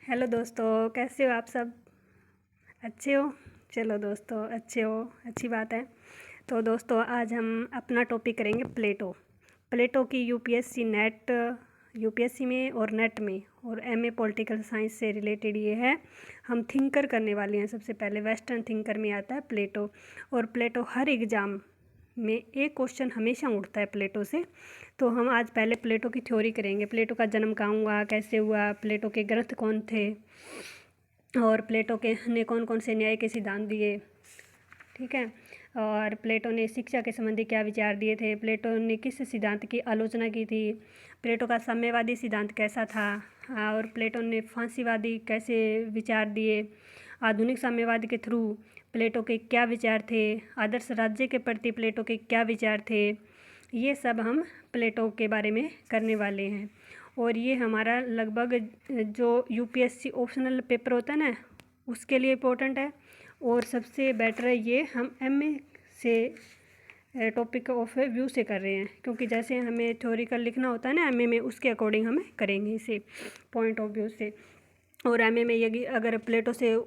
Hello दोस्तों, कैसे हो आप सब? अच्छे हो? चलो दोस्तों, अच्छे हो, अच्छी बात है। तो दोस्तों, आज हम अपना टॉपिक करेंगे प्लेटो की यूपीएससी में और नेट में और एमए पॉलिटिकल साइंस से रिलेटेड ये है। हम थिंकर करने वाले हैं। सबसे पहले वेस्टर्न थिंकर में आता है प्लेटो, और प्लेटो हर एग्ज़ाम में एक क्वेश्चन हमेशा उठता है प्लेटो से। तो हम आज पहले प्लेटो की थ्योरी करेंगे। प्लेटो का जन्म कहाँ हुआ, कैसे हुआ, प्लेटो के ग्रंथ कौन थे, और प्लेटो के ने कौन कौन से न्याय के सिद्धांत दिए, ठीक है। और प्लेटो ने शिक्षा के संबंधी क्या विचार दिए थे, प्लेटो ने किस सिद्धांत की आलोचना की थी, प्लेटो का साम्यवादी सिद्धांत कैसा था, और प्लेटो ने फांसीवादी कैसे विचार दिए, आधुनिक साम्यवाद के थ्रू प्लेटो के क्या विचार थे, आदर्श राज्य के प्रति प्लेटो के क्या विचार थे। ये सब हम प्लेटो के बारे में करने वाले हैं। और ये हमारा लगभग जो यूपीएससी ऑप्शनल पेपर होता है ना, उसके लिए इम्पोर्टेंट है। और सबसे बेटर है ये हम एमए से टॉपिक ऑफ व्यू से कर रहे हैं, क्योंकि जैसे हमें थ्योरिकल लिखना होता है ना एमए में, उसके अकॉर्डिंग हमें करेंगे इसे पॉइंट ऑफ व्यू से। और एमए में ये अगर प्लेटो से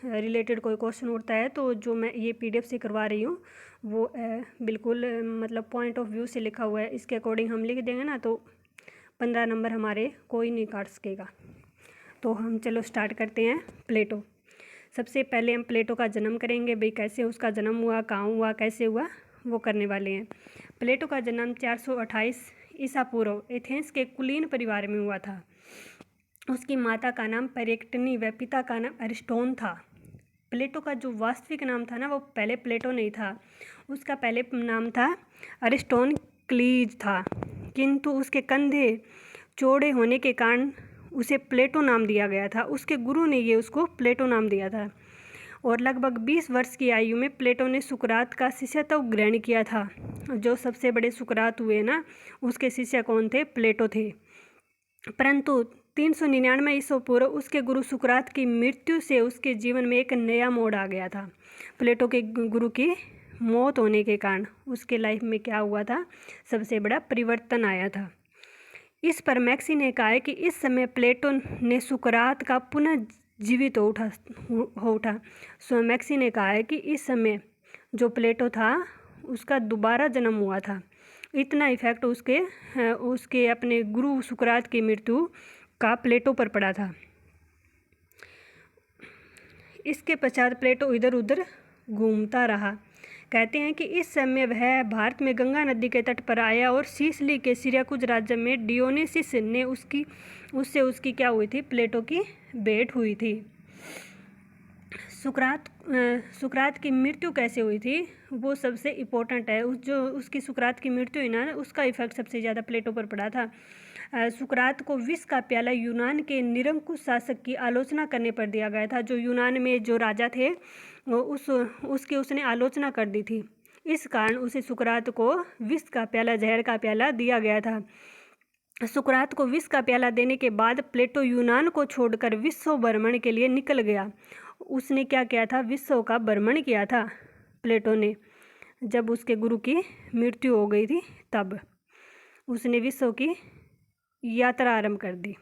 रिलेटेड कोई क्वेश्चन उठता है तो जो मैं ये पीडीएफ से करवा रही हूँ वो बिल्कुल मतलब पॉइंट ऑफ व्यू से लिखा हुआ है। इसके अकॉर्डिंग हम लिख देंगे ना तो 15 नंबर हमारे कोई नहीं काट सकेगा। तो हम चलो स्टार्ट करते हैं। प्लेटो, सबसे पहले हम प्लेटो का जन्म करेंगे। भाई कैसे उसका जन्म हुआ, कहाँ हुआ, कैसे हुआ, वो करने वाले हैं। प्लेटो का जन्म 428 ईसा पूर्व एथेंस के कुलीन परिवार में हुआ था। उसकी माता का नाम पेरेक्टनी व पिता का नाम अरिस्टोन था। प्लेटो का जो वास्तविक नाम था ना, वो पहले प्लेटो नहीं था, उसका पहले नाम था अरिस्टोन क्लीज था, किंतु उसके कंधे चौड़े होने के कारण उसे प्लेटो नाम दिया गया था। उसके गुरु ने ये उसको प्लेटो नाम दिया था। और लगभग 20 वर्ष की आयु में प्लेटो ने सुकरात का शिष्यत्व ग्रहण किया था। जो सबसे बड़े सुकरात हुए ना, उसके शिष्य कौन थे? प्लेटो थे। परंतु 399 ईसा पूर्व उसके गुरु सुकरात की मृत्यु से उसके जीवन में एक नया मोड़ आ गया था। प्लेटो के गुरु की मौत होने के कारण उसके लाइफ में क्या हुआ था? सबसे बड़ा परिवर्तन आया था। इस पर मैक्सी ने कहा है कि इस समय प्लेटो ने सुकरात का पुनः जीवित हो उठा। सो मैक्सी ने कहा है कि इस समय जो प्लेटो था उसका दोबारा जन्म हुआ था। इतना इफेक्ट उसके अपने गुरु सुकरात की मृत्यु का प्लेटो पर पड़ा था। इसके पश्चात प्लेटो इधर उधर घूमता रहा। कहते हैं कि इस समय वह भारत में गंगा नदी के तट पर आया और सीसली के सिराकुज राज्य में डियोनिसिस ने उससे उसकी क्या हुई थी? प्लेटो की भेंट हुई थी। सुकरात की मृत्यु कैसे हुई थी वो सबसे इम्पोर्टेंट है। उसकी सुकरात की मृत्यु हुई ना, उसका इफेक्ट सबसे ज़्यादा प्लेटो पर पड़ा था। सुकरात को विष का प्याला यूनान के निरंकुश शासक की आलोचना करने पर दिया गया था। जो यूनान में जो राजा थे उसकी उसने आलोचना कर दी थी। इस कारण उसे सुकरात को विष का प्याला, जहर का प्याला दिया गया था। सुकरात को विष का प्याला देने के बाद प्लेटो यूनान को छोड़कर विश्व भ्रमण के लिए निकल गया। उसने क्या किया था? विश्व का भ्रमण किया था प्लेटो ने। जब उसके गुरु की मृत्यु हो गई थी तब उसने विश्व की यात्रा आरंभ कर दी।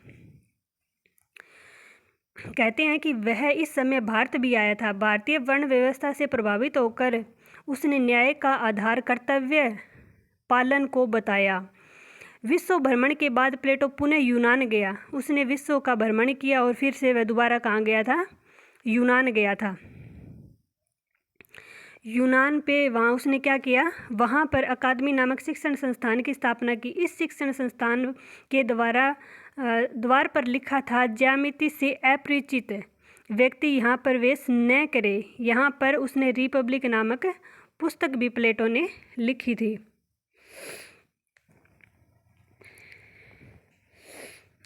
कहते हैं कि वह इस समय भारत भी आया था। भारतीय वर्ण व्यवस्था से प्रभावित होकर उसने न्याय का आधार कर्तव्य पालन को बताया। विश्व भ्रमण के बाद प्लेटो पुनः यूनान गया। उसने विश्व का भ्रमण किया और फिर से वह दोबारा कहाँ गया था? यूनान गया था। यूनान पे वहाँ उसने क्या किया? वहाँ पर अकादमी नामक शिक्षण संस्थान की स्थापना की। इस शिक्षण संस्थान के द्वार पर लिखा था, ज्यामिति से अपरिचित व्यक्ति यहाँ प्रवेश न करे। यहाँ पर उसने रिपब्लिक नामक पुस्तक भी प्लेटो ने लिखी थी,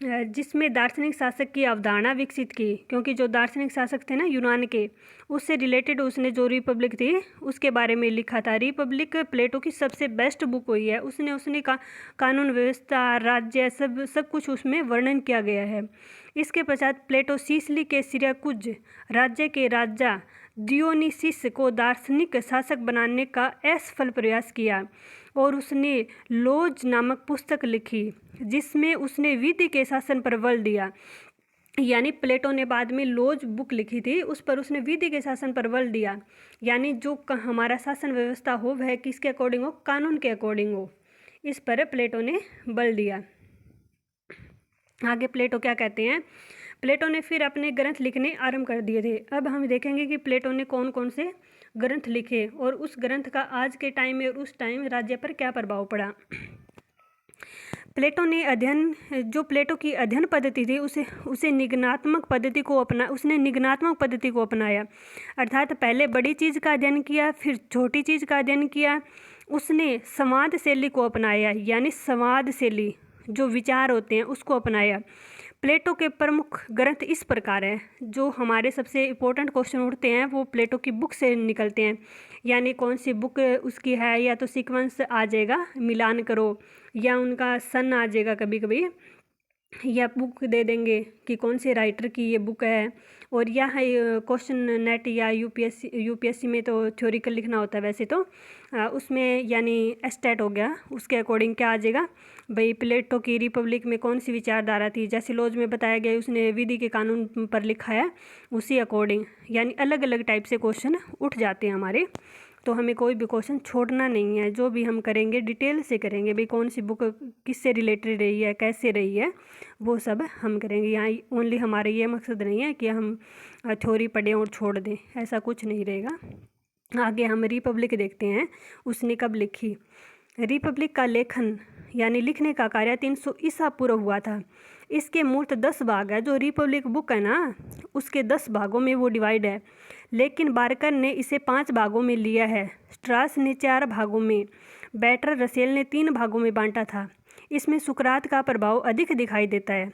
जिसमें दार्शनिक शासक की अवधारणा विकसित की। क्योंकि जो दार्शनिक शासक थे ना यूनान के, उससे रिलेटेड उसने जो रिपब्लिक थी उसके बारे में लिखा था। रिपब्लिक प्लेटो की सबसे बेस्ट बुक हुई है। उसने कानून व्यवस्था, राज्य, सब कुछ उसमें वर्णन किया गया है। इसके पश्चात प्लेटो सीसली के सिराकुज राज्य के राजा डियोनिसिस को दार्शनिक शासक बनाने का असफल प्रयास किया और उसने लोज नामक पुस्तक लिखी, जिसमें उसने विधि के शासन पर बल दिया। यानी प्लेटो ने बाद में लॉज बुक लिखी थी, उस पर उसने विधि के शासन पर बल दिया। यानी जो हमारा शासन व्यवस्था हो वह किसके अकॉर्डिंग हो, कानून के अकॉर्डिंग हो, इस पर प्लेटो ने बल दिया। आगे प्लेटो क्या कहते हैं, प्लेटो ने फिर अपने ग्रंथ लिखने आरंभ कर दिए थे। अब हम देखेंगे कि प्लेटो ने कौन कौन से ग्रंथ लिखे और उस ग्रंथ का आज के टाइम में और उस टाइम राज्य पर क्या प्रभाव पड़ा। प्लेटो ने जो प्लेटो की अध्ययन पद्धति थी उसने निगनात्मक पद्धति को अपनाया। अर्थात पहले बड़ी चीज़ का अध्ययन किया, फिर छोटी चीज़ का अध्ययन किया। उसने संवाद शैली को अपनाया, यानी संवाद शैली जो विचार होते हैं उसको अपनाया। प्लेटो के प्रमुख ग्रंथ इस प्रकार हैं। जो हमारे सबसे इम्पोर्टेंट क्वेश्चन उठते हैं वो प्लेटो की बुक से निकलते हैं। यानी कौन सी बुक उसकी है, या तो सीक्वेंस आ जाएगा, मिलान करो, या उनका सन आ जाएगा कभी कभी, या बुक दे देंगे कि कौन से राइटर की ये बुक है। और यह क्वेश्चन नेट या यूपीएससी में तो थ्योरिकल लिखना होता है वैसे तो, उसमें यानी एस्टेट हो गया, उसके अकॉर्डिंग क्या आ जाएगा भाई, प्लेटो की रिपब्लिक में कौन सी विचारधारा थी, जैसे लॉज में बताया गया उसने विधि के कानून पर लिखा है, उसी अकॉर्डिंग। यानी अलग अलग टाइप से क्वेश्चन उठ जाते हैं हमारे, तो हमें कोई भी क्वेश्चन छोड़ना नहीं है। जो भी हम करेंगे डिटेल से करेंगे, भाई कौन सी बुक किससे रिलेटेड रही है, कैसे रही है, वो सब हम करेंगे। यहाँ ओनली हमारा ये मकसद नहीं है कि हम थ्योरी पढ़ें और छोड़ दें, ऐसा कुछ नहीं रहेगा। आगे हम रिपब्लिक देखते हैं, उसने कब लिखी। रिपब्लिक का लेखन यानी लिखने का कार्य 300 ईसा पूर्व हुआ था। इसके मूर्त 10 भाग है। जो रिपब्लिक बुक है ना, उसके 10 भागों में वो डिवाइड है, लेकिन बारकर ने इसे 5 भागों में लिया है। स्ट्रास ने 4 भागों में, बैटर रसेल ने 3 भागों में बांटा था। इसमें सुकरात का प्रभाव अधिक दिखाई देता है।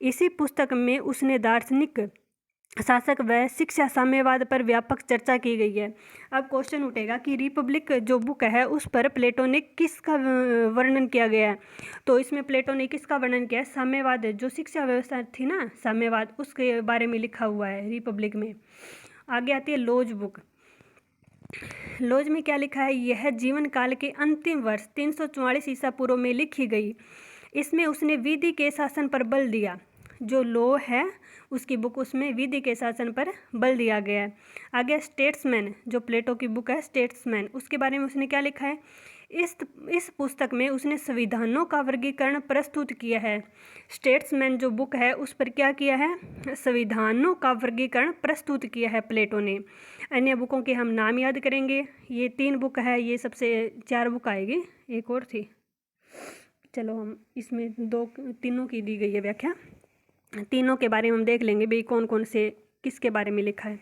इसी पुस्तक में उसने दार्शनिक, शासक व शिक्षा साम्यवाद पर व्यापक चर्चा की गई है। अब क्वेश्चन उठेगा कि रिपब्लिक जो बुक है उस पर प्लेटो ने किसका वर्णन किया गया है। तो इसमें प्लेटो ने किसका वर्णन किया है, साम्यवाद, जो शिक्षा व्यवस्था थी ना साम्यवाद, उसके बारे में लिखा हुआ है रिपब्लिक में। आगे आती है लॉज बुक। लॉज में क्या लिखा है, यह जीवन काल के अंतिम वर्ष 344 ईसा पूर्व में लिखी गई। इसमें उसने विधि के शासन पर बल दिया। जो लॉ है उसकी बुक, उसमें विधि के शासन पर बल दिया गया है। आगे स्टेट्समैन, जो प्लेटो की बुक है स्टेट्समैन, उसके बारे में उसने क्या लिखा है, इस पुस्तक में उसने संविधानों का वर्गीकरण प्रस्तुत किया है। स्टेट्समैन जो बुक है उस पर क्या किया है, संविधानों का वर्गीकरण प्रस्तुत किया है प्लेटो ने। अन्य बुकों के हम नाम याद करेंगे। ये 3 बुक है, ये सबसे 4 बुक आएगी, एक और थी, चलो हम इसमें 3 की दी गई है व्याख्या, तीनों के बारे में हम देख लेंगे भाई कौन कौन से किसके बारे में लिखा है।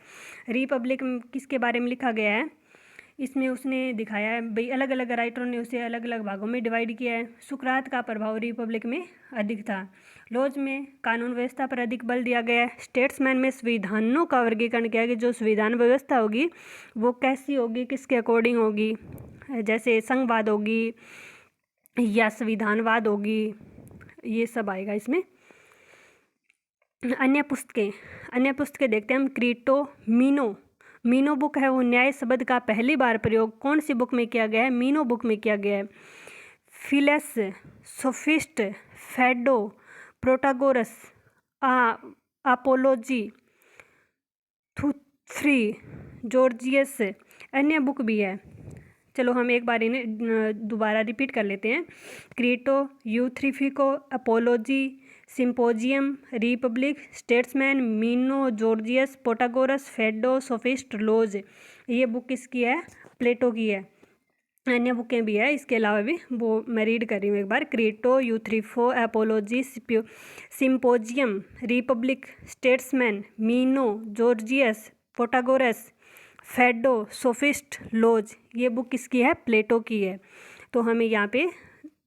रिपब्लिक किसके बारे में लिखा गया है, इसमें उसने दिखाया है भाई अलग अलग राइटरों ने उसे अलग अलग भागों में डिवाइड किया है। सुकरात का प्रभाव रिपब्लिक में अधिक था। लॉज में कानून व्यवस्था पर अधिक बल दिया गया है। स्टेट्समैन में संविधानों का वर्गीकरण किया गया, जो संविधान व्यवस्था होगी वो कैसी होगी, किसके अकॉर्डिंग होगी, जैसे संघवाद होगी या संविधानवाद होगी, ये सब आएगा इसमें। अन्य पुस्तकें देखते हैं हम। क्रीटो मीनो बुक है, वो न्याय शब्द का पहली बार प्रयोग कौन सी बुक में किया गया है, मीनो बुक में किया गया है। फिलेस, सोफिस्ट, फेडो, प्रोटागोरस, अपोलोजी, थ्री, जॉर्जियस, अन्य बुक भी है। चलो हम एक बार इन्हें दोबारा रिपीट कर लेते हैं। Crito, Euthyphro, Apology, Symposium, Republic, Statesman, Meno, Gorgias, Protagoras, Phaedo, Sophist, Laws, ये बुक किसकी है, प्लेटो की है। अन्य बुकें भी है इसके अलावा भी, वो मैं रीड कर रही हूँ एक बार। क्रीटो, यूथ्रीफो, Apology, Symposium, Republic, Statesman, Meno, Gorgias, Protagoras, Phaedo, Sophist, Laws, ये बुक किसकी है, प्लेटो की है। तो हमें यहाँ पे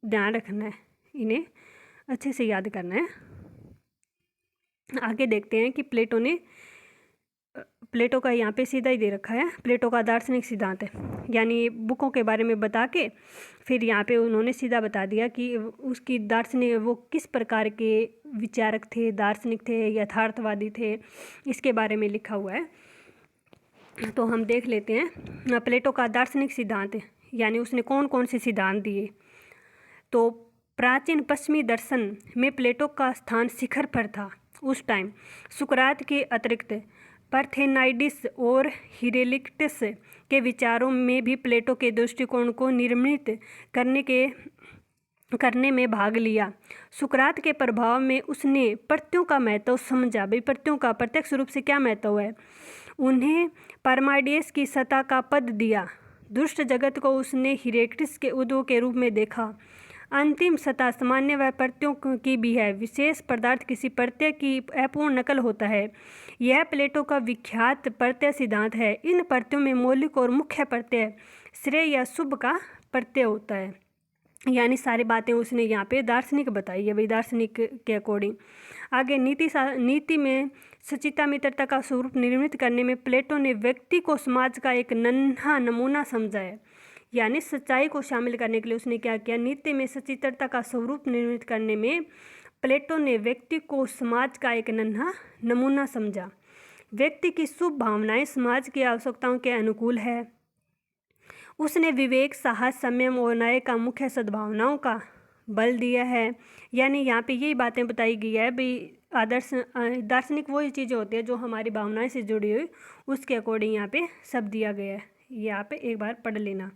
ध्यान रखना है, इन्हें अच्छे से याद करना है। आगे देखते हैं कि प्लेटो का यहाँ पे सीधा ही दे रखा है, प्लेटो का दार्शनिक सिद्धांत है। यानी बुकों के बारे में बता के फिर यहाँ पे उन्होंने सीधा बता दिया कि उसकी दार्शनिक, वो किस प्रकार के विचारक थे, दार्शनिक थे, यथार्थवादी थे, इसके बारे में लिखा हुआ है। तो हम देख लेते हैं प्लेटो का दार्शनिक सिद्धांत, यानी उसने कौन कौन से सिद्धांत दिए। तो प्राचीन पश्चिमी दर्शन में प्लेटो का स्थान शिखर पर था उस टाइम सुकरात के अतिरिक्त पार्थेनाइडिस और हिरेक्लिटस के विचारों में भी प्लेटो के दृष्टिकोण को निर्मित करने में भाग लिया। सुकरात के प्रभाव में उसने प्रत्ययों का महत्व समझा। भाई प्रत्ययों का प्रत्यक्ष रूप से क्या महत्व है। उन्हें पारमाइडियस की सत्ता का पद दिया। दुष्ट जगत को उसने हिरेक्लिटस के उद्भव के रूप में देखा। अंतिम सत्ता सामान्य व प्रत्ययों की भी है। विशेष पदार्थ किसी प्रत्यय की अपूर्ण नकल होता है। यह प्लेटो का विख्यात प्रत्यय सिद्धांत है। इन प्रत्ययों में मौलिक और मुख्य प्रत्यय श्रेय या शुभ का प्रत्यय होता है। यानी सारी बातें उसने यहाँ पे दार्शनिक बताई है भाई, दार्शनिक के अकॉर्डिंग। आगे नीति में सचिता मित्रता का स्वरूप निर्मित करने में प्लेटो ने व्यक्ति को समाज का एक नन्हा नमूना समझा है। यानी सच्चाई को शामिल करने के लिए उसने क्या किया, नीति में सचित्रता का स्वरूप निर्मित करने में प्लेटो ने व्यक्ति को समाज का एक नन्हा नमूना समझा। व्यक्ति की शुभ भावनाएं समाज की आवश्यकताओं के अनुकूल है। उसने विवेक, साहस, संयम और न्याय का मुख्य सद्भावनाओं का बल दिया है। यानी यहाँ पे यही बातें बताई गई है भाई। आदर्श दार्शनिक वही चीज़ें होती है जो हमारी भावनाएं से जुड़ी हुई, उसके अकॉर्डिंग यहाँ पे सब दिया गया है। यहाँ पे एक बार पढ़ लेना,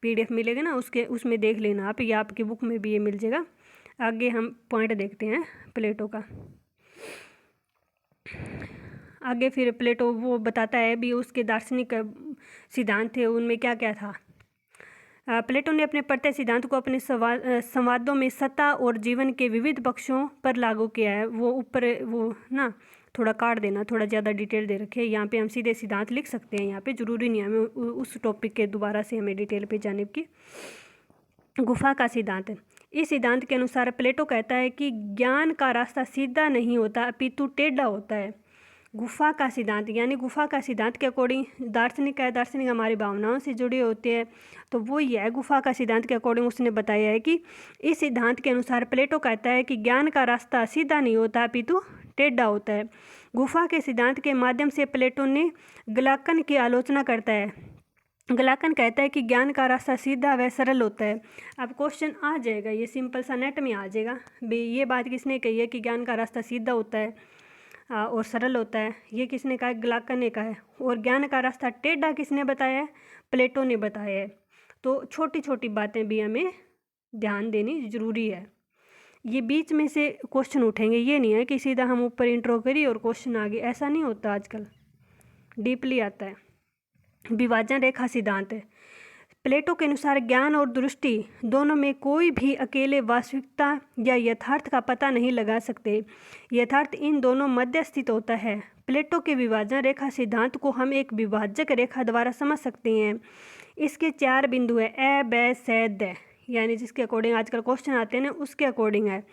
PDF मिलेगा ना, उसमें देख लेना आप, या आपकी बुक में भी ये मिल जाएगा। आगे हम पॉइंट देखते हैं प्लेटो का। आगे फिर प्लेटो वो बताता है भी उसके दार्शनिक सिद्धांत थे, उनमें क्या क्या था। प्लेटो ने अपने प्रत्यय सिद्धांत को अपने संवादों में सत्ता और जीवन के विविध पक्षों पर लागू किया है। वो ऊपर वो ना थोड़ा काट देना, थोड़ा ज़्यादा डिटेल दे रखे। यहाँ पे हम सीधे सिद्धांत लिख सकते हैं, यहाँ पे ज़रूरी नहीं है हमें उस टॉपिक के दोबारा से हमें डिटेल पे जाने की। गुफा का सिद्धांत। इस सिद्धांत के अनुसार प्लेटो कहता है कि ज्ञान का रास्ता सीधा नहीं होता अपितु टेढ़ा होता है। गुफा का सिद्धांत, यानी गुफा का सिद्धांत के अकॉर्डिंग दार्शनिक है, दार्शनिक हमारी भावनाओं से जुड़े होते हैं, तो वो ही है। गुफा का सिद्धांत के अकॉर्डिंग उसने बताया है कि इस सिद्धांत के अनुसार प्लेटो कहता है कि ज्ञान का रास्ता सीधा नहीं होता अपितु टेढ़ा होता है। गुफा के सिद्धांत के माध्यम से प्लेटो ने ग्लाकन की आलोचना करता है। ग्लाकन कहता है कि ज्ञान का रास्ता सीधा व सरल होता है। अब क्वेश्चन आ जाएगा, ये सिंपल सा नेट में आ जाएगा भाई, ये बात किसने कही है कि ज्ञान का रास्ता सीधा होता है और सरल होता है, ये किसने कहा है, ग्लाकन ने कहा है। और ज्ञान का रास्ता टेढ़ा किसने बताया है, प्लेटो ने बताया है। तो छोटी छोटी बातें भी हमें ध्यान देनी जरूरी है। ये बीच में से क्वेश्चन उठेंगे, ये नहीं है कि सीधा हम ऊपर इंट्रो करिए और क्वेश्चन आ गए, ऐसा नहीं होता। आजकल डीपली आता है। विभाजन रेखा सिद्धांत है। प्लेटो के अनुसार ज्ञान और दृष्टि दोनों में कोई भी अकेले वास्तविकता या यथार्थ का पता नहीं लगा सकते। यथार्थ इन दोनों मध्य स्थित होता है। प्लेटो के विभाजन रेखा सिद्धांत को हम एक विभाजक रेखा द्वारा समझ सकते हैं। इसके 4 बिंदु है, ए, ब, स, द, यानी जिसके अकॉर्डिंग आजकल क्वेश्चन आते हैं ना, उसके अकॉर्डिंग है।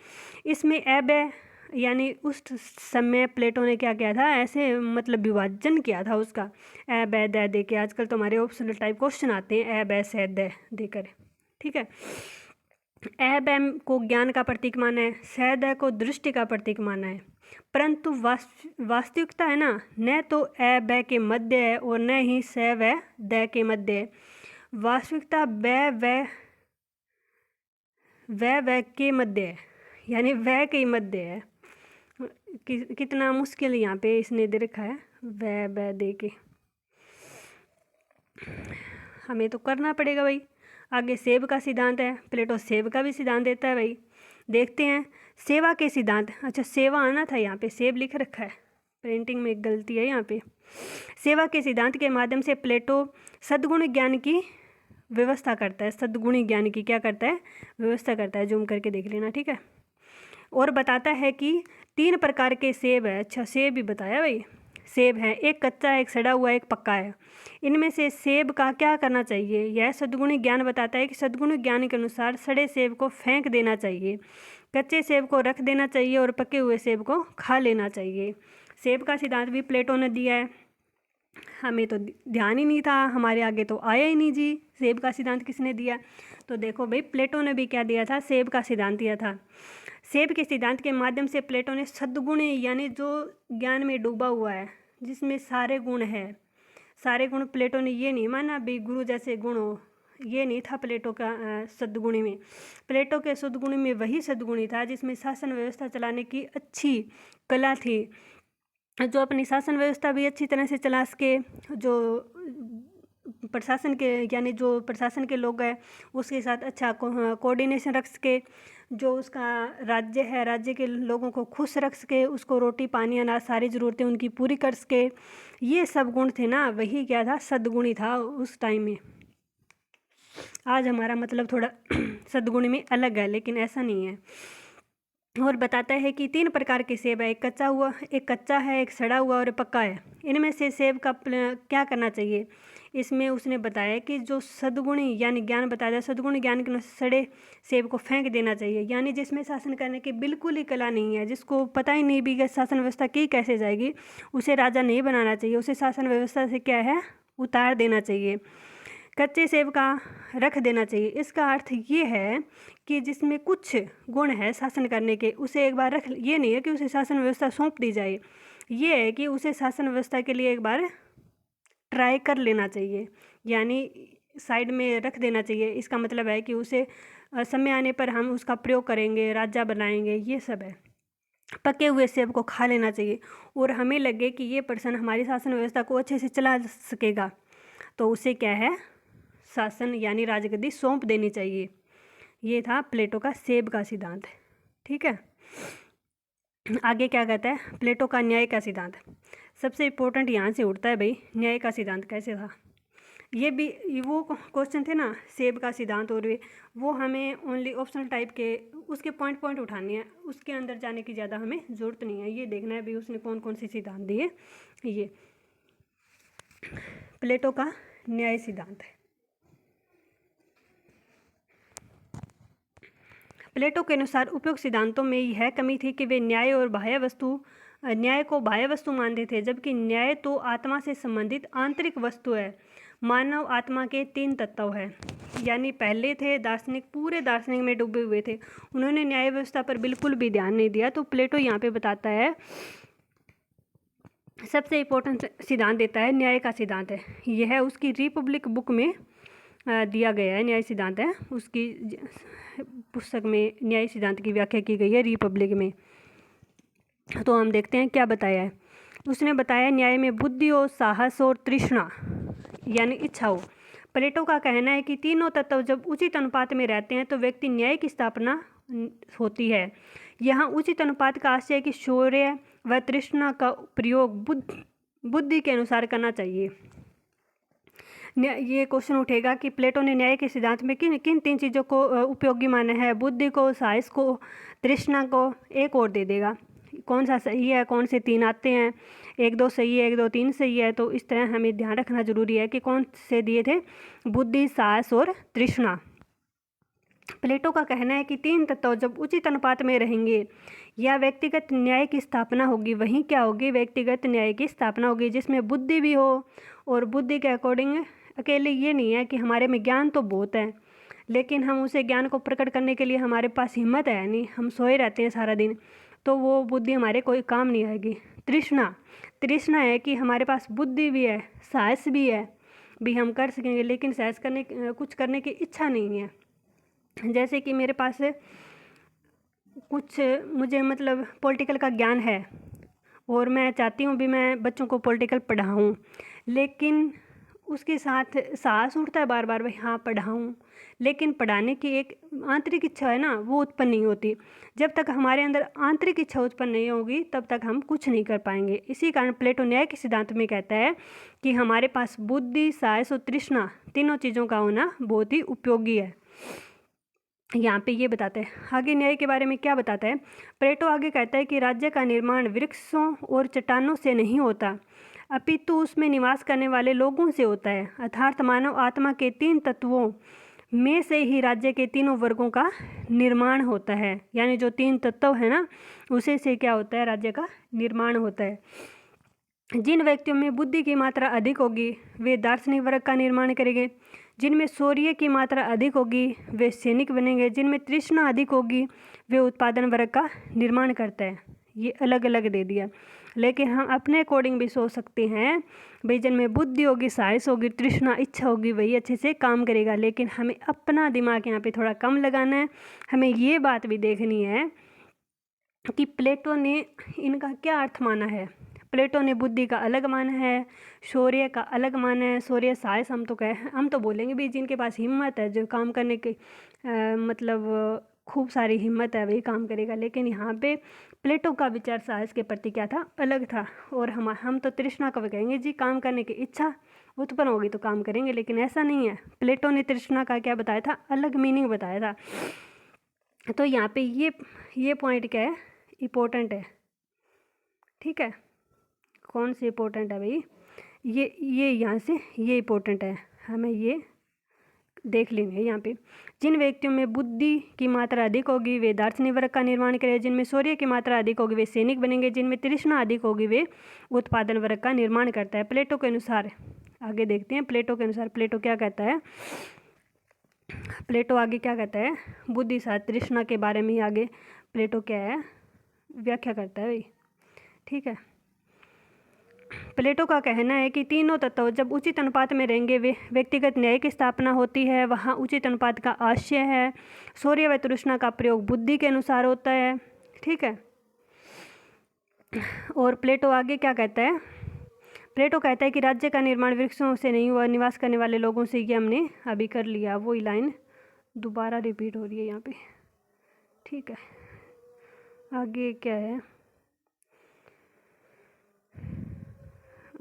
इसमें ए, ब यानी उस समय प्लेटो ने क्या किया था, ऐसे मतलब विभाजन किया था उसका, ए, ब, द दे के। आजकल तो हमारे ऑप्शनल टाइप क्वेश्चन आते हैं ए, ब, स, द देकर, ठीक है। ए, ब को ज्ञान का प्रतीक माना है, स, द को दृष्टि का प्रतीक माना है। परंतु वास्तविकता है ना, न तो ए, ब के मध्य है और न ही स व द के मध्य है। वास्तविकता व के मध्य है, यानी व के मध्य है। कितना मुश्किल यहाँ पे इसने दे रखा है, व ब दे के, हमें तो करना पड़ेगा भाई। आगे सेब का सिद्धांत है। प्लेटो सेब का भी सिद्धांत देता है भाई, देखते हैं। सेवा के सिद्धांत, अच्छा सेवा आना था, यहाँ पे सेब लिख रखा है, प्रिंटिंग में एक गलती है यहाँ पे। सेवा के सिद्धांत के माध्यम से प्लेटो सद्गुण ज्ञान की व्यवस्था करता है। सद्गुणी ज्ञान की क्या करता है, व्यवस्था करता है। जूम करके देख लेना, ठीक है। और बताता है कि 3 प्रकार के सेब है। अच्छा सेब भी बताया भाई, सेब है, एक कच्चा है, एक सड़ा हुआ है, एक पक्का है। इनमें से सेब का क्या करना चाहिए, यह सद्गुणी ज्ञान बताता है कि सद्गुणी ज्ञान के अनुसार सड़े सेब को फेंक देना चाहिए, कच्चे सेब को रख देना चाहिए और पके हुए सेब को खा लेना चाहिए। सेब का सिद्धांत भी प्लेटो ने दिया है, हमें तो ध्यान ही नहीं था, हमारे आगे तो आया ही नहीं जी, सेब का सिद्धांत किसने दिया। तो देखो भाई प्लेटो ने भी क्या दिया था, सेब का सिद्धांत दिया था। सेब के सिद्धांत के माध्यम से प्लेटो ने सद्गुण, यानी जो ज्ञान में डूबा हुआ है, जिसमें सारे गुण हैं, सारे गुण, प्लेटो ने ये नहीं माना भाई गुरु जैसे गुण हो, ये नहीं था प्लेटो का सद्गुणी में। प्लेटो के सद्गुणी में वही सद्गुणी था जिसमें शासन व्यवस्था चलाने की अच्छी कला थी, जो अपनी शासन व्यवस्था भी अच्छी तरह से चला सके, जो प्रशासन के यानी जो प्रशासन के लोग हैं उसके साथ अच्छा कोऑर्डिनेशन रख सके, जो उसका राज्य है राज्य के लोगों को खुश रख सके, उसको रोटी पानी अनाज सारी ज़रूरतें उनकी पूरी कर सके। ये सब गुण थे ना, वही क्या था, सद्गुणी था उस टाइम में। आज हमारा मतलब थोड़ा सद्गुणी में अलग है, लेकिन ऐसा नहीं है। और बताता है कि 3 प्रकार के सेब है, एक कच्चा है, एक सड़ा हुआ और पक्का है। इनमें से सेब का क्या करना चाहिए? इसमें उसने बताया कि जो सद्गुणी यानी ज्ञान बताया जाए, सद्गुणी ज्ञान के अनुसार सड़े सेब को फेंक देना चाहिए, यानी जिसमें शासन करने की बिल्कुल ही कला नहीं है, जिसको पता ही नहीं भी कि शासन व्यवस्था की कैसे जाएगी, उसे राजा नहीं बनाना चाहिए, उसे शासन व्यवस्था से क्या है, उतार देना चाहिए। कच्चे सेब का रख देना चाहिए। इसका अर्थ ये है कि जिसमें कुछ गुण है शासन करने के, उसे एक बार रख, ये नहीं है कि उसे शासन व्यवस्था सौंप दी जाए, ये है कि उसे शासन व्यवस्था के लिए एक बार ट्राई कर लेना चाहिए, यानी साइड में रख देना चाहिए। इसका मतलब है कि उसे समय आने पर हम उसका प्रयोग करेंगे, राजा बनाएंगे, ये सब है। पके हुए सेब को खा लेना चाहिए और हमें लगे कि ये पर्सन हमारी शासन व्यवस्था को अच्छे से चला सकेगा, तो उसे क्या है, शासन यानी राजगद्दी सौंप देनी चाहिए। ये था प्लेटो का सेब का सिद्धांत। ठीक है, आगे क्या कहता है, प्लेटो का न्याय का सिद्धांत। सबसे इम्पोर्टेंट यहाँ से उठता है भाई, न्याय का सिद्धांत कैसे था। ये भी वो क्वेश्चन थे ना, सेब का सिद्धांत, और वो हमें ओनली ऑप्शनल टाइप के उसके पॉइंट उठाने हैं, उसके अंदर जाने की ज़्यादा हमें ज़रूरत नहीं है। ये देखना है भाई उसने कौन कौन से सिद्धांत दिए। ये प्लेटो का न्याय सिद्धांत है। प्लेटो के अनुसार उपयुक्त सिद्धांतों में यह कमी थी कि वे न्याय को बाह्य वस्तु मानते थे, जबकि न्याय तो आत्मा से संबंधित आंतरिक वस्तु है। मानव आत्मा के 3 तत्व हैं, यानी पहले थे दार्शनिक, पूरे दार्शनिक में डूबे हुए थे, उन्होंने न्याय व्यवस्था पर बिल्कुल भी ध्यान नहीं दिया। तो प्लेटो यहाँ पे बताता है, सबसे इम्पोर्टेंट सिद्धांत देता है न्याय का सिद्धांत है। यह उसकी रिपब्लिक बुक में दिया गया है, न्याय सिद्धांत है, उसकी पुस्तक में न्याय सिद्धांत की व्याख्या की गई है रिपब्लिक में। तो हम देखते हैं क्या बताया है। उसने बताया न्याय में बुद्धि हो, साहस और तृष्णा यानी इच्छा हो। प्लेटो का कहना है कि तीनों तत्व जब उचित अनुपात में रहते हैं तो व्यक्ति न्याय की स्थापना होती है। यहाँ उचित अनुपात का आशय है कि शौर्य व तृष्णा का प्रयोग बुद्धि के अनुसार करना चाहिए। ये क्वेश्चन उठेगा कि प्लेटो ने न्याय के सिद्धांत में किन किन 3 चीज़ों को उपयोगी माना है, बुद्धि को, साहस को, तृष्णा को। एक और दे देगा, कौन सा सही है, कौन से 3 आते हैं, 1 2 सही है, 1 2 3 सही है। तो इस तरह हमें ध्यान रखना जरूरी है कि कौन से दिए थे, बुद्धि, साहस और तृष्णा। प्लेटो का कहना है कि 3 तत्व जब उचित अनुपात में रहेंगे या व्यक्तिगत न्याय की स्थापना होगी, वहीं क्या होगी, व्यक्तिगत न्याय की स्थापना होगी, जिसमें बुद्धि भी हो। और बुद्धि के अकॉर्डिंग अकेले ये नहीं है कि हमारे में ज्ञान तो बहुत है, लेकिन हम उसे ज्ञान को प्रकट करने के लिए हमारे पास हिम्मत है नहीं, हम सोए रहते हैं सारा दिन, तो वो बुद्धि हमारे कोई काम नहीं आएगी। तृष्णा है कि हमारे पास बुद्धि भी है, साहस भी है, भी हम कर सकेंगे, लेकिन साहस कुछ करने की इच्छा नहीं है। जैसे कि मेरे पास कुछ मुझे मतलब पॉलिटिकल का ज्ञान है और मैं चाहती हूँ भी मैं बच्चों को पॉलिटिकल पढ़ाऊँ, लेकिन उसके साथ साहस उठता है बार बार भाई हाँ पढ़ाऊँ, लेकिन पढ़ाने की एक आंतरिक इच्छा है ना, वो उत्पन्न नहीं होती। जब तक हमारे अंदर आंतरिक इच्छा उत्पन्न नहीं होगी तब तक हम कुछ नहीं कर पाएंगे। इसी कारण प्लेटो न्याय के सिद्धांत में कहता है कि हमारे पास बुद्धि, साहस और तृष्णा तीनों चीज़ों का होना बहुत ही उपयोगी है। यहाँ पे ये बताते हैं। आगे न्याय के बारे में क्या बताता है, प्लेटो आगे कहता है कि राज्य का निर्माण वृक्षों और चट्टानों से नहीं होता, अपितु उसमें निवास करने वाले लोगों से होता है। अर्थात मानव आत्मा के 3 तत्वों में से ही राज्य के तीनों वर्गों का निर्माण होता है, यानी जो 3 तत्व है ना, उसे से क्या होता है, राज्य का निर्माण होता है। जिन व्यक्तियों में बुद्धि की मात्रा अधिक होगी वे दार्शनिक वर्ग का निर्माण करेंगे, जिनमें शौर्य की मात्रा अधिक होगी वे सैनिक बनेंगे, जिनमें तृष्णा अधिक होगी वे उत्पादन वर्ग का निर्माण करता है। ये अलग अलग दे दिया। लेकिन हम अपने अकॉर्डिंग भी सोच सकते हैं, भाई जिनमें बुद्धि होगी, साहस होगी, तृष्णा, इच्छा होगी, वही अच्छे से काम करेगा। लेकिन हमें अपना दिमाग यहाँ पे थोड़ा कम लगाना है। हमें ये बात भी देखनी है कि प्लेटो ने इनका क्या अर्थ माना है। प्लेटो ने बुद्धि का अलग माना है, शौर्य का अलग माना है। शौर्य, साहस हम तो बोलेंगे भी जिनके पास हिम्मत है, जो काम करने के मतलब खूब सारी हिम्मत है, वही काम करेगा। लेकिन यहाँ पे प्लेटो का विचार साहस के प्रति क्या था, अलग था। और हम तो तृष्णा को कहेंगे जी, काम करने की इच्छा उत्पन्न होगी तो काम करेंगे, लेकिन ऐसा नहीं है। प्लेटो ने तृष्णा का क्या बताया था, अलग मीनिंग बताया था। तो यहाँ पे ये पॉइंट क्या है, इम्पोर्टेंट है। ठीक है, कौन सी इम्पोर्टेंट है भाई, ये यहाँ से ये इम्पोर्टेंट है, हमें ये देख लेंगे। यहाँ पे जिन व्यक्तियों में बुद्धि की मात्रा अधिक होगी वे दार्शनिक वर्ग का निर्माण करेंगे, जिनमें शौर्य की मात्रा अधिक होगी वे सैनिक बनेंगे, जिनमें तृष्णा अधिक होगी वे उत्पादन वर्ग का निर्माण करता है। प्लेटो के अनुसार आगे देखते हैं, प्लेटो के अनुसार प्लेटो क्या कहता है। प्लेटो आगे क्या कहता है, बुद्धि साथ तृष्णा के बारे में ही आगे प्लेटो क्या है, व्याख्या करता है भाई। ठीक है, प्लेटो का कहना है कि तीनों तत्व जब उचित अनुपात में रहेंगे वे व्यक्तिगत न्याय की स्थापना होती है। वहाँ उचित अनुपात का आशय है। शौर्य व तृष्णा का प्रयोग बुद्धि के अनुसार होता है। ठीक है, और प्लेटो आगे क्या कहता है, प्लेटो कहता है कि राज्य का निर्माण वृक्षों से नहीं हुआ, निवास करने वाले लोगों से। ये हमने अभी कर लिया, वही लाइन दोबारा रिपीट हो रही है यहाँ पे। ठीक है, आगे क्या है,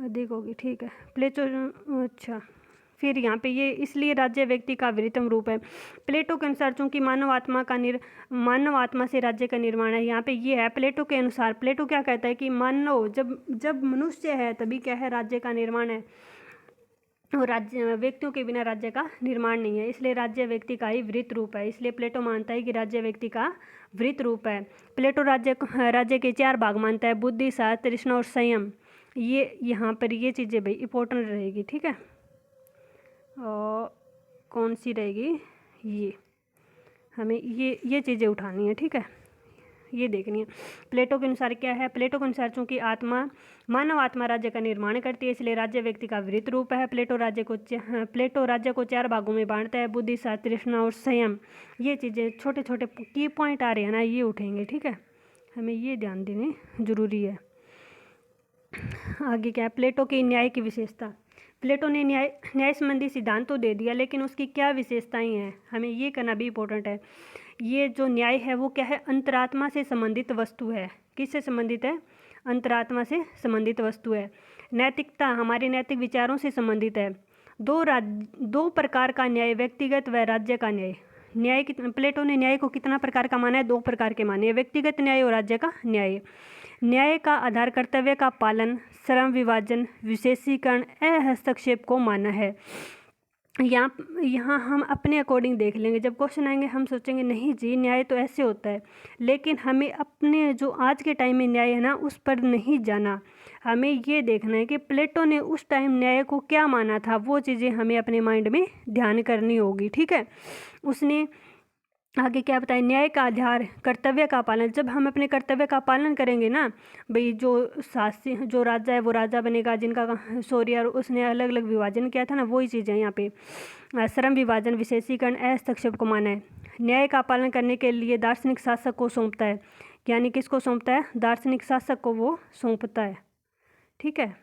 अधिक होगी। ठीक है, प्लेटो अच्छा, फिर यहाँ पे ये इसलिए राज्य व्यक्ति का वृहत्तम रूप है। प्लेटो के अनुसार चूंकि मानव आत्मा से राज्य का निर्माण है। यहाँ पे ये है प्लेटो के अनुसार। प्लेटो क्या कहता है कि मानव जब मनुष्य है तभी क्या है, राज्य का निर्माण है। और राज्य व्यक्तियों के बिना राज्य का निर्माण नहीं है, इसलिए राज्य व्यक्ति का ही वृत्त रूप है। इसलिए प्लेटो मानता है कि राज्य व्यक्ति का वृत्त रूप है। प्लेटो राज्य के 4 भाग मानता है, बुद्धि, साहस, तृष्णा और संयम। ये यहाँ पर ये चीज़ें भाई इंपॉर्टेंट रहेगी। ठीक है, और कौन सी रहेगी, ये हमें ये चीज़ें उठानी है। ठीक है, ये देखनी है। प्लेटो के अनुसार क्या है, प्लेटो के अनुसार चूंकि मानव आत्मा राज्य का निर्माण करती है, इसलिए राज्य व्यक्ति का वृत्त रूप है। प्लेटो राज्य को 4 भागों में बांटता है, बुद्धि, साहस, तृष्णा और संयम। ये चीज़ें छोटे छोटे की पॉइंट आ रहे हैं ना, ये उठेंगे। ठीक है, हमें ये ध्यान देने जरूरी है। आगे क्या है, प्लेटो की न्याय की विशेषता। प्लेटो ने न्याय संबंधी सिद्धांत तो दे दिया, लेकिन उसकी क्या विशेषताएं हैं, हमें ये करना भी इम्पोर्टेंट है। ये जो न्याय है वो क्या है, अंतरात्मा से संबंधित वस्तु है। किससे संबंधित है, अंतरात्मा से संबंधित वस्तु है। नैतिकता हमारे नैतिक विचारों से संबंधित है। 2 प्रकार का न्याय, व्यक्तिगत व राज्य का न्याय। प्लेटो ने न्याय को कितना प्रकार का माना है, 2 प्रकार के माने, व्यक्तिगत न्याय और राज्य का न्याय। न्याय का आधार कर्तव्य का पालन, श्रम विभाजन, विशेषीकरण, हस्तक्षेप को माना है। यहाँ हम अपने अकॉर्डिंग देख लेंगे। जब क्वेश्चन आएंगे हम सोचेंगे नहीं जी न्याय तो ऐसे होता है, लेकिन हमें अपने जो आज के टाइम में न्याय है ना उस पर नहीं जाना। हमें ये देखना है कि प्लेटो ने उस टाइम न्याय को क्या माना था, वो चीज़ें हमें अपने माइंड में ध्यान करनी होगी। ठीक है, उसने आगे क्या बताया, न्याय का आधार कर्तव्य का पालन। जब हम अपने कर्तव्य का पालन करेंगे ना भाई, जो राजा है वो राजा बनेगा जिनका शौर्य और उसने अलग अलग विभाजन किया था ना, वही चीज़ें यहाँ पे। श्रम विभाजन, विशेषीकरण, हस्तक्षेप को माना है। न्याय का पालन करने के लिए दार्शनिक शासक को सौंपता है, यानी किसको सौंपता है, दार्शनिक शासक को वो सौंपता है। ठीक है,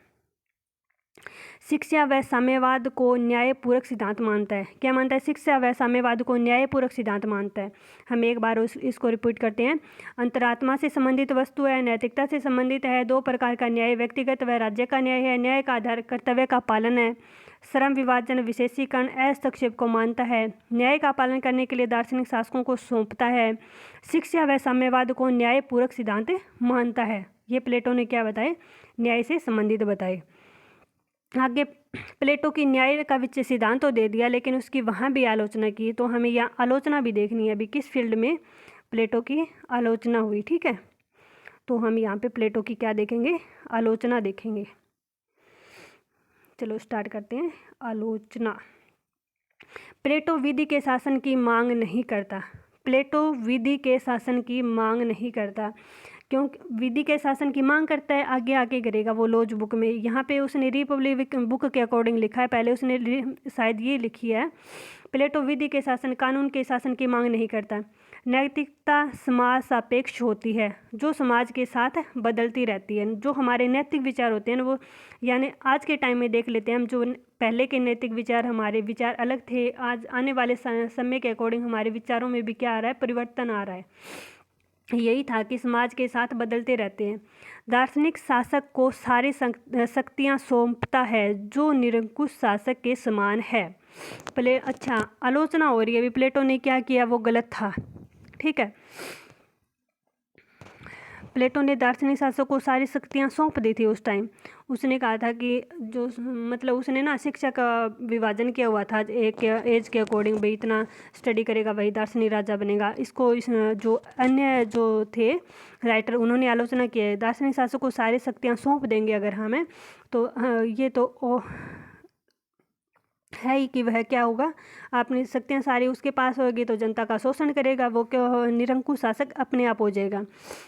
शिक्षा व साम्यवाद को न्यायपूरक सिद्धांत मानता है। क्या मानता है, शिक्षा व साम्यवाद को न्यायपूरक सिद्धांत मानता है। हम एक बार इसको रिपीट करते हैं। अंतरात्मा से संबंधित वस्तु है, नैतिकता से संबंधित है। 2 प्रकार का न्याय, व्यक्तिगत व राज्य का न्याय है। न्याय का आधार कर्तव्य का पालन है। श्रम विभाजन, विशेषीकरण, हस्तक्षेप को मानता है। न्याय का पालन करने के लिए दार्शनिक शासकों को सौंपता है। शिक्षा व साम्यवाद को न्यायपूरक सिद्धांत मानता है। ये प्लेटो ने क्या बताए, न्याय से संबंधित बताए। आगे प्लेटो की न्याय का विचार सिद्धांत तो दे दिया, लेकिन उसकी वहाँ भी आलोचना की, तो हमें यहाँ आलोचना भी देखनी है अभी किस फील्ड में प्लेटो की आलोचना हुई। ठीक है, तो हम यहाँ पे प्लेटो की क्या देखेंगे, आलोचना देखेंगे। चलो स्टार्ट करते हैं। आलोचना। प्लेटो विधि के शासन की मांग नहीं करता। प्लेटो विधि के शासन की मांग नहीं करता, क्योंकि विधि के शासन की मांग करता है आगे आगे करेगा वो लॉज बुक में। यहाँ पे उसने रिपब्लिक बुक के अकॉर्डिंग लिखा है, पहले उसने शायद ये लिखी है, प्लेटो विधि के शासन कानून के शासन की मांग नहीं करता। नैतिकता समाज सापेक्ष होती है, जो समाज के साथ बदलती रहती है। जो हमारे नैतिक विचार होते हैं ना वो, यानी आज के टाइम में देख लेते हैं हम, जो पहले के नैतिक विचार, हमारे विचार अलग थे, आज आने वाले समय के अकॉर्डिंग हमारे विचारों में भी क्या आ रहा है, परिवर्तन आ रहा है। यही था कि समाज के साथ बदलते रहते हैं। दार्शनिक शासक को सारी शक्तियाँ सौंपता है जो निरंकुश शासक के समान है। अच्छा, आलोचना हो रही है अभी, प्लेटो ने क्या किया वो गलत था, ठीक है। प्लेटो ने दार्शनिक शासक को सारी शक्तियाँ सौंप दी थी उस टाइम। उसने कहा था कि जो मतलब उसने ना शिक्षा का विभाजन किया हुआ था एक एज के अकॉर्डिंग, भाई इतना स्टडी करेगा वही दार्शनिक राजा बनेगा। इसको जो अन्य जो थे राइटर उन्होंने आलोचना की है, दार्शनिक शासक को सारी शक्तियाँ सौंप देंगे अगर हमें, तो ये तो है ही कि वह क्या होगा, अपनी शक्तियाँ सारी उसके पास होगी तो जनता का शोषण करेगा, वो क्या निरंकुश शासक अपने आप हो जाएगा।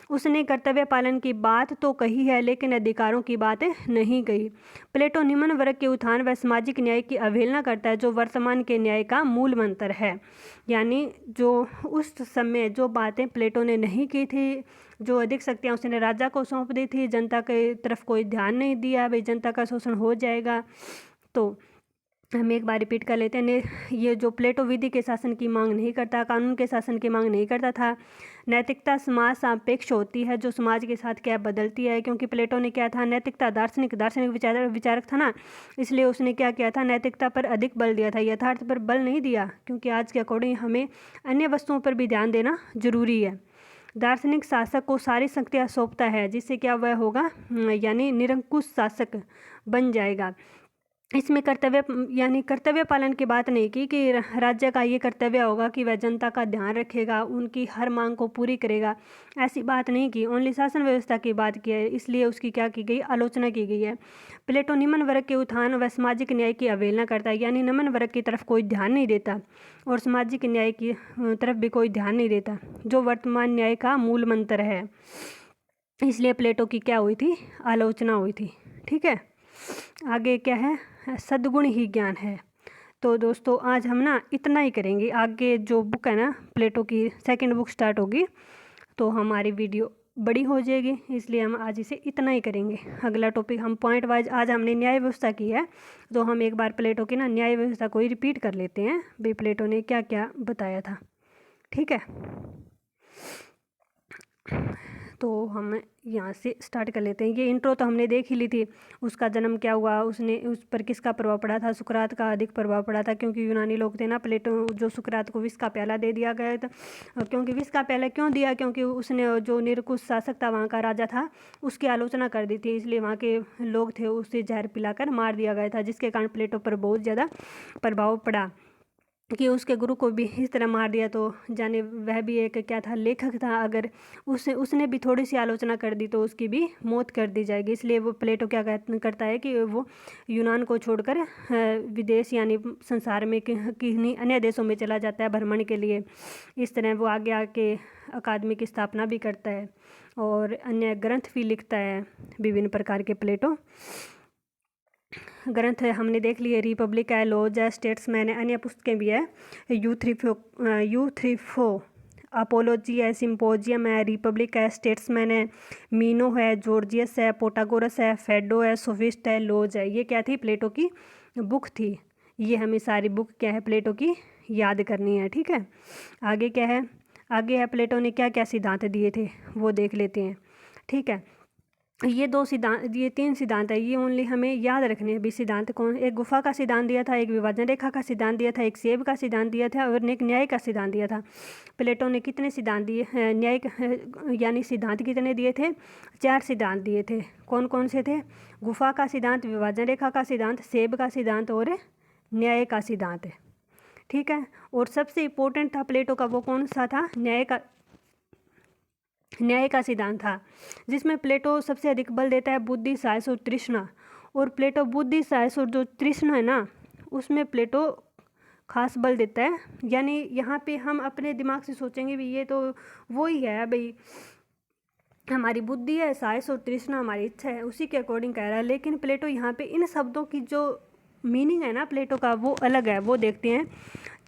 उसने कर्तव्य पालन की बात तो कही है लेकिन अधिकारों की बात नहीं कही। प्लेटो निम्न वर्ग के उत्थान व सामाजिक न्याय की अवहेलना करता है जो वर्तमान के न्याय का मूल मंत्र है। यानी जो उस समय जो बातें प्लेटो ने नहीं की थी, जो अधिक शक्तियाँ उसने राजा को सौंप दी थी, जनता की तरफ कोई ध्यान नहीं दिया, भाई जनता का शोषण हो जाएगा। तो हम एक बार रिपीट कर लेते हैं, ये जो प्लेटो विधि के शासन की मांग नहीं करता, कानून के शासन की मांग नहीं करता था। नैतिकता समाज सापेक्ष होती है, जो समाज के साथ क्या बदलती है, क्योंकि प्लेटो ने क्या था, नैतिकता दार्शनिक विचारक था ना, इसलिए उसने क्या किया था, नैतिकता पर अधिक बल दिया था, यथार्थ पर बल नहीं दिया, क्योंकि आज के अकॉर्डिंग हमें अन्य वस्तुओं पर भी ध्यान देना जरूरी है। दार्शनिक शासक को सारी शक्तियाँ सौंपता है, जिससे क्या वह होगा, यानी निरंकुश शासक बन जाएगा। इसमें कर्तव्य पालन की बात नहीं की कि राज्य का ये कर्तव्य होगा कि वह जनता का ध्यान रखेगा, उनकी हर मांग को पूरी करेगा, ऐसी बात नहीं की, ओनली शासन व्यवस्था की बात की है, इसलिए उसकी क्या की गई, आलोचना की गई है। प्लेटो निम्न वर्ग के उत्थान व सामाजिक न्याय की अवहेलना करता है, यानी निम्न वर्ग की तरफ कोई ध्यान नहीं देता और सामाजिक न्याय की तरफ भी कोई ध्यान नहीं देता, जो वर्तमान न्याय का मूल मंत्र है। इसलिए प्लेटो की क्या हुई थी, आलोचना हुई थी, ठीक है। आगे क्या है, सद्गुण ही ज्ञान है। तो दोस्तों आज हम ना इतना ही करेंगे, आगे जो बुक है ना प्लेटो की सेकंड बुक स्टार्ट होगी तो हमारी वीडियो बड़ी हो जाएगी, इसलिए हम आज इसे इतना ही करेंगे। अगला टॉपिक हम पॉइंट वाइज, आज हमने न्याय व्यवस्था की है तो हम एक बार प्लेटो की ना न्याय व्यवस्था को ही रिपीट कर लेते हैं, भाई प्लेटो ने क्या क्या बताया था, ठीक है। तो हम यहाँ से स्टार्ट कर लेते हैं। ये इंट्रो तो हमने देख ही ली थी, उसका जन्म क्या हुआ, उसने उस पर किसका प्रभाव पड़ा था, सुकरात का अधिक प्रभाव पड़ा था, क्योंकि यूनानी लोग थे ना, प्लेटो जो सुकरात को विष का प्याला दे दिया गया था। क्योंकि विष का प्याला क्यों दिया, क्योंकि उसने जो निरंकुश शासक था वहाँ का राजा था उसकी आलोचना कर दी थी, इसलिए वहाँ के लोग थे उसे जहर पिलाकर मार दिया गया था, जिसके कारण प्लेटो पर बहुत ज़्यादा प्रभाव पड़ा कि उसके गुरु को भी इस तरह मार दिया। तो जाने वह भी एक क्या था, लेखक था, अगर उसने भी थोड़ी सी आलोचना कर दी तो उसकी भी मौत कर दी जाएगी। इसलिए वो प्लेटो क्या करता है कि वो यूनान को छोड़कर विदेश यानी संसार में किन्हीं अन्य देशों में चला जाता है भ्रमण के लिए। इस तरह वो आगे आके अकादमी की स्थापना भी करता है और अन्य ग्रंथ भी लिखता है विभिन्न प्रकार के। प्लेटो ग्रंथ है हमने देख लिए, रिपब्लिक है, लॉज है, स्टेट्समैन है, अन्य पुस्तकें भी है, यूथ्रीफो अपोलोजी है, सिम्पोजियम है, रिपब्लिक है, स्टेट्समैन है, मीनो है, जॉर्जियस है, पोटागोरस है, फेडो है, सोफिस्ट है, लॉज है। ये क्या थी, प्लेटो की बुक थी। ये हमें सारी बुक क्या है प्लेटो की याद करनी है, ठीक है। आगे क्या है, आगे है प्लेटो ने क्या क्या सिद्धांत दिए थे वो देख लेते हैं, ठीक है। ये दो सिद्धांत, ये तीन सिद्धांत है, ये ओनली हमें याद रखने हैं। भी सिद्धांत कौन, एक गुफा का सिद्धांत दिया था, एक विभाजन रेखा का सिद्धांत दिया था, एक सेब का सिद्धांत दिया था और एक न्याय का सिद्धांत दिया था। प्लेटो ने कितने सिद्धांत दिए, न्याय यानी सिद्धांत कितने दिए थे, 4 सिद्धांत दिए थे। कौन कौन से थे, गुफा का सिद्धांत, विभाजन रेखा का सिद्धांत, सेब का सिद्धांत और न्याय का सिद्धांत, ठीक है। और सबसे इम्पोर्टेंट था प्लेटो का, वो कौन सा था, न्याय का सिद्धांत था, जिसमें प्लेटो सबसे अधिक बल देता है बुद्धि, साहस और तृष्णा। और प्लेटो बुद्धि, साहस और जो तृष्णा है ना, उसमें प्लेटो खास बल देता है। यानी यहाँ पे हम अपने दिमाग से सोचेंगे भी ये तो वो ही है भाई, हमारी बुद्धि है, साहस और तृष्णा हमारी इच्छा है, उसी के अकॉर्डिंग कह रहा है। लेकिन प्लेटो यहाँ पे इन शब्दों की जो मीनिंग है ना प्लेटो का, वो अलग है। वो देखते हैं,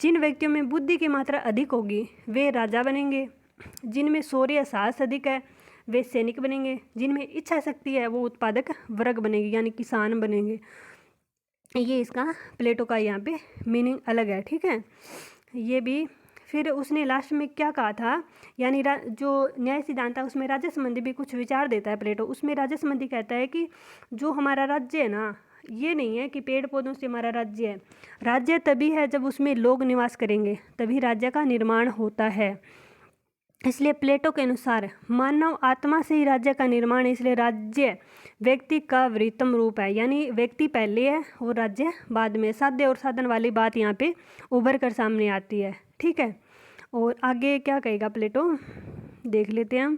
जिन व्यक्तियों में बुद्धि की मात्रा अधिक होगी वे राजा बनेंगे, जिनमें शौर्य या साहस अधिक है वे सैनिक बनेंगे, जिनमें इच्छा शक्ति है वो उत्पादक वर्ग बनेंगे यानी किसान बनेंगे। ये इसका प्लेटो का यहाँ पे मीनिंग अलग है, ठीक है। ये भी फिर उसने लास्ट में क्या कहा था, यानी जो न्याय सिद्धांत है उसमें राज्य संबंधी भी कुछ विचार देता है प्लेटो। उसमें राज्य संबंधी कहता है कि जो हमारा राज्य है ना, ये नहीं है कि पेड़ पौधों से हमारा राज्य है। राज्य तभी है जब उसमें लोग निवास करेंगे, तभी राज्य का निर्माण होता है। इसलिए प्लेटो के अनुसार मानव आत्मा से ही राज्य का निर्माण है, इसलिए राज्य व्यक्ति का वृत्तम रूप है, यानी व्यक्ति पहले है और राज्य बाद में। साध्य और साधन वाली बात यहाँ पे उभर कर सामने आती है, ठीक है। और आगे क्या कहेगा प्लेटो, देख लेते हैं हम।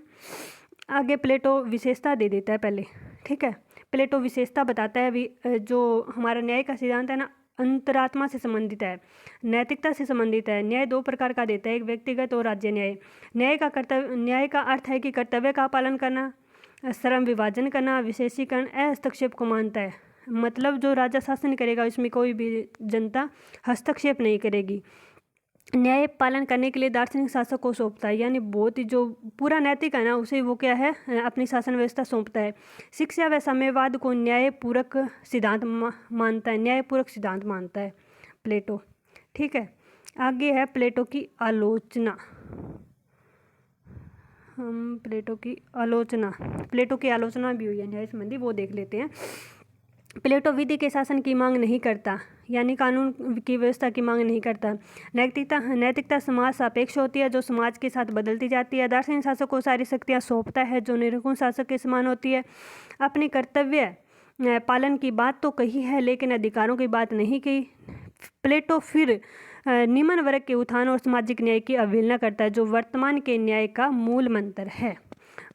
आगे प्लेटो विशेषता दे देता है पहले, ठीक है। प्लेटो विशेषता बताता है, जो हमारा न्याय का सिद्धांत है ना, अंतरात्मा से संबंधित है, नैतिकता से संबंधित है। न्याय दो प्रकार का देता है, एक व्यक्तिगत और राज्य न्याय। न्याय का अर्थ है कि कर्तव्य का पालन करना, श्रम विभाजन करना, विशेषीकरण, हस्तक्षेप को मानता है। मतलब जो राजा शासन करेगा उसमें कोई भी जनता हस्तक्षेप नहीं करेगी। न्याय पालन करने के लिए दार्शनिक शासक को सौंपता है, यानी बहुत ही जो पूरा नैतिक है ना उसे वो क्या है, अपनी शासन व्यवस्था सौंपता है। शिक्षा व साम्यवाद को न्यायपूरक सिद्धांत मानता है, न्यायपूरक सिद्धांत मानता है प्लेटो, ठीक है। आगे है प्लेटो की आलोचना। हम प्लेटो की आलोचना भी हुई है न्याय संबंधी, वो देख लेते हैं। प्लेटो विधि के शासन की मांग नहीं करता, यानी कानून की व्यवस्था की मांग नहीं करता। नैतिकता समाज सापेक्ष होती है, जो समाज के साथ बदलती जाती है। दार्शनिक शासक को सारी शक्तियाँ सौंपता है, जो निरंकुश शासक के समान होती है। अपने कर्तव्य पालन की बात तो कही है, लेकिन अधिकारों की बात नहीं की। प्लेटो फिर निम्न वर्ग के उत्थान और सामाजिक न्याय की अवहेलना करता है, जो वर्तमान के न्याय का मूल मंत्र है।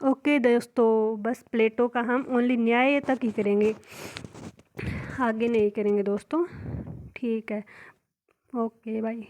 ओके दोस्तों, बस प्लेटो का हम ओनली न्याय तक ही करेंगे, आगे नहीं करेंगे दोस्तों, ठीक है। Okay bye.